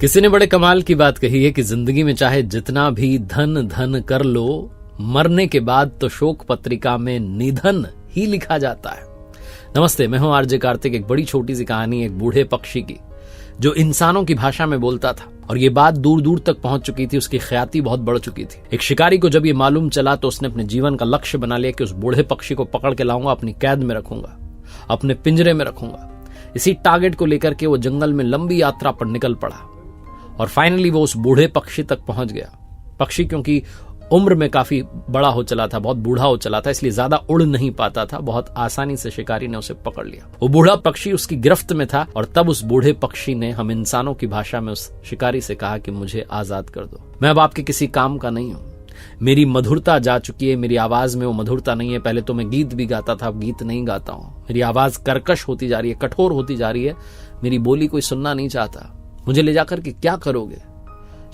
किसी ने बड़े कमाल की बात कही है कि जिंदगी में चाहे जितना भी धन धन कर लो, मरने के बाद तो शोक पत्रिका में निधन ही लिखा जाता है। नमस्ते, मैं हूं आरजे कार्तिक। एक बड़ी छोटी सी कहानी एक बूढ़े पक्षी की जो इंसानों की भाषा में बोलता था और ये बात दूर दूर तक पहुंच चुकी थी। उसकी ख्याति बहुत बढ़ चुकी थी। एक शिकारी को जब ये मालूम चला तो उसने अपने जीवन का लक्ष्य बना लिया कि उस बूढ़े पक्षी को पकड़ के लाऊंगा, अपनी कैद में रखूंगा, अपने पिंजरे में रखूंगा। इसी टारगेट को लेकर के वो जंगल में लंबी यात्रा पर निकल पड़ा और फाइनली वो उस बूढ़े पक्षी तक पहुंच गया। पक्षी क्योंकि उम्र में काफी बड़ा हो चला था, बहुत बूढ़ा हो चला था, इसलिए ज्यादा उड़ नहीं पाता था। बहुत आसानी से शिकारी ने उसे पकड़ लिया। वो बूढ़ा पक्षी उसकी गिरफ्त में था और तब उस बूढ़े पक्षी ने हम इंसानों की भाषा में उस शिकारी से कहा कि मुझे आजाद कर दो, मैं अब आपके किसी काम का नहीं हूं, मेरी मधुरता जा चुकी है, मेरी आवाज में वो मधुरता नहीं है। पहले तो मैं गीत भी गाता था, अब गीत नहीं गाता हूं। मेरी आवाज कर्कश होती जा रही है, कठोर होती जा रही है, मेरी बोली कोई सुनना नहीं चाहता, मुझे ले जाकर के क्या करोगे?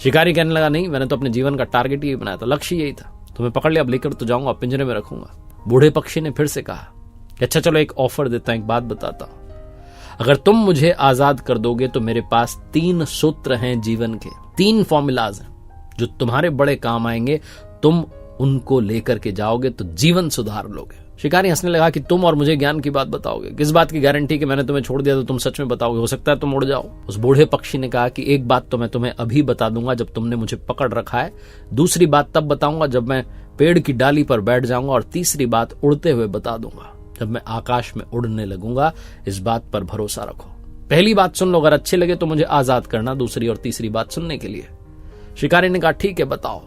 शिकारी कहने लगा, नहीं, मैंने तो अपने जीवन का टारगेट ही बनाया था, लक्ष्य यही था, तुम्हें पकड़ लिया, अब लेकर तो जाऊंगा, पिंजरे में रखूंगा। बूढ़े पक्षी ने फिर से कहा कि अच्छा चलो, एक ऑफर देता हूं, एक बात बताता हूं, अगर तुम मुझे आजाद कर दोगे तो मेरे पास 3 सूत्र हैं जीवन के, 3 फॉर्मूलाज हैं जो तुम्हारे बड़े काम आएंगे। तुम उनको लेकर के जाओगे तो जीवन सुधार लोगे। शिकारी हंसने लगा कि तुम और मुझे ज्ञान की बात बताओगे, किस बात की गारंटी कि मैंने तुम्हें छोड़ दिया तो तुम सच में बताओगे? हो सकता है तुम उड़ जाओ। उस बूढ़े पक्षी ने कहा कि एक बात तो मैं तुम्हें अभी बता दूंगा जब तुमने मुझे पकड़ रखा है, दूसरी बात तब बताऊंगा जब मैं पेड़ की डाली पर बैठ जाऊंगा, और तीसरी बात उड़ते हुए बता दूंगा जब मैं आकाश में उड़ने लगूंगा। इस बात पर भरोसा रखो। पहली बात सुन लो, अगर अच्छे लगे तो मुझे आजाद करना, दूसरी और तीसरी बात सुनने के लिए। शिकारी ने कहा ठीक है, बताओ।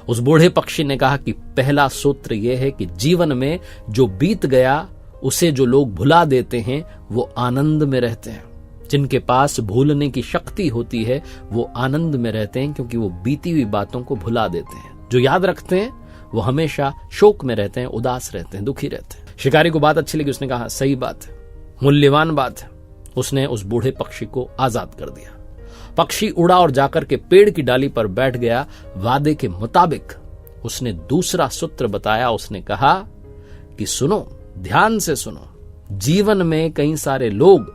उस बूढ़े पक्षी ने कहा कि पहला सूत्र यह है कि जीवन में जो बीत गया उसे जो लोग भुला देते हैं वो आनंद में रहते हैं। जिनके पास भूलने की शक्ति होती है वो आनंद में रहते हैं, क्योंकि वो बीती हुई बातों को भुला देते हैं। जो याद रखते हैं वो हमेशा शोक में रहते हैं, उदास रहते हैं, दुखी रहते हैं। शिकारी को बात अच्छी लगी, उसने कहा सही बात है, मूल्यवान बात है। उसने उस बूढ़े पक्षी को आजाद कर दिया। पक्षी उड़ा और जाकर के पेड़ की डाली पर बैठ गया। वादे के मुताबिक उसने दूसरा सूत्र बताया। उसने कहा कि सुनो, ध्यान से सुनो, जीवन में कई सारे लोग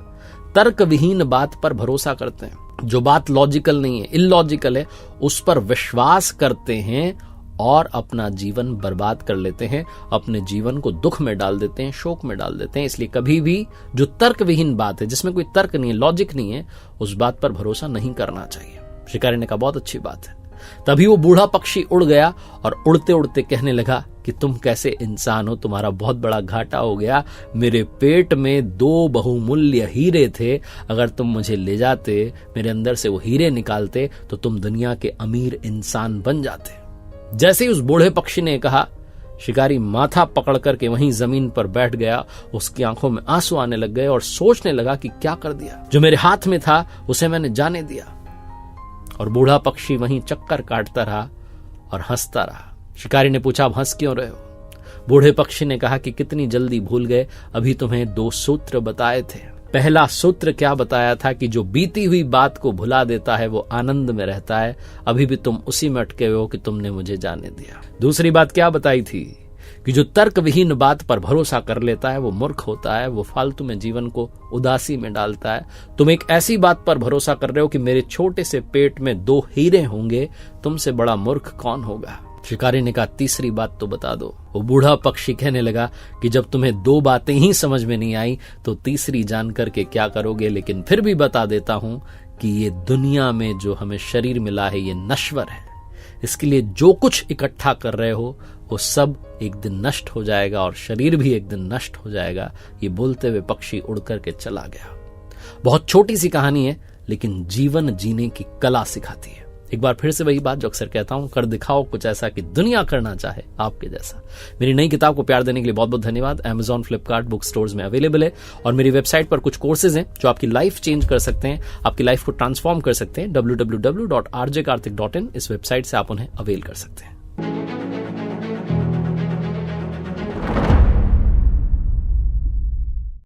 तर्क विहीन बात पर भरोसा करते हैं, जो बात लॉजिकल नहीं है, इलॉजिकल है, उस पर विश्वास करते हैं और अपना जीवन बर्बाद कर लेते हैं, अपने जीवन को दुख में डाल देते हैं, शोक में डाल देते हैं। इसलिए कभी भी जो तर्क विहीन बात है, जिसमें कोई तर्क नहीं है, लॉजिक नहीं है, उस बात पर भरोसा नहीं करना चाहिए। शिकारी ने कहा बहुत अच्छी बात है। तभी वो बूढ़ा पक्षी उड़ गया और उड़ते उड़ते कहने लगा कि तुम कैसे इंसान हो, तुम्हारा बहुत बड़ा घाटा हो गया। मेरे पेट में 2 बहुमूल्य हीरे थे, अगर तुम मुझे ले जाते, मेरे अंदर से वो हीरे निकालते तो तुम दुनिया के अमीर इंसान बन जाते। जैसे ही उस बूढ़े पक्षी ने कहा, शिकारी माथा पकड़ करके वहीं जमीन पर बैठ गया। उसकी आंखों में आंसू आने लग गए और सोचने लगा कि क्या कर दिया, जो मेरे हाथ में था उसे मैंने जाने दिया। और बूढ़ा पक्षी वहीं चक्कर काटता रहा और हंसता रहा। शिकारी ने पूछा, अब हंस क्यों रहे हो? बूढ़े पक्षी ने कहा कि कितनी जल्दी भूल गए, अभी तुम्हें 2 सूत्र बताए थे। पहला सूत्र क्या बताया था कि जो बीती हुई बात को भुला देता है वो आनंद में रहता है। अभी भी तुम उसी में अटके हो कि तुमने मुझे जाने दिया। दूसरी बात क्या बताई थी कि जो तर्क विहीन बात पर भरोसा कर लेता है वो मूर्ख होता है, वो फालतू में जीवन को उदासी में डालता है। तुम एक ऐसी बात पर भरोसा कर रहे हो कि मेरे छोटे से पेट में 2 हीरे होंगे, तुमसे बड़ा मूर्ख कौन होगा? शिकारी ने कहा तीसरी बात तो बता दो। वो बूढ़ा पक्षी कहने लगा कि जब तुम्हें 2 बातें ही समझ में नहीं आई तो तीसरी जान करके क्या करोगे? लेकिन फिर भी बता देता हूं कि ये दुनिया में जो हमें शरीर मिला है ये नश्वर है। इसके लिए जो कुछ इकट्ठा कर रहे हो वो सब एक दिन नष्ट हो जाएगा और शरीर भी एक दिन नष्ट हो जाएगा। ये बोलते हुए पक्षी उड़ करके चला गया। बहुत छोटी सी कहानी है, लेकिन जीवन जीने की कला सिखाती है। एक बार फिर से वही बात जो अक्सर कहता हूं, कर दिखाओ कुछ ऐसा कि दुनिया करना चाहे आपके जैसा। मेरी नई किताब को प्यार देने के लिए बहुत बहुत धन्यवाद। Amazon, Flipkart, बुक स्टोर्स में अवेलेबल है और मेरी वेबसाइट पर कुछ कोर्सेज हैं जो आपकी लाइफ चेंज कर सकते हैं, आपकी लाइफ को ट्रांसफॉर्म कर सकते हैं। www.rjkarthik.in इस वेबसाइट से आप उन्हें अवेल कर सकते हैं।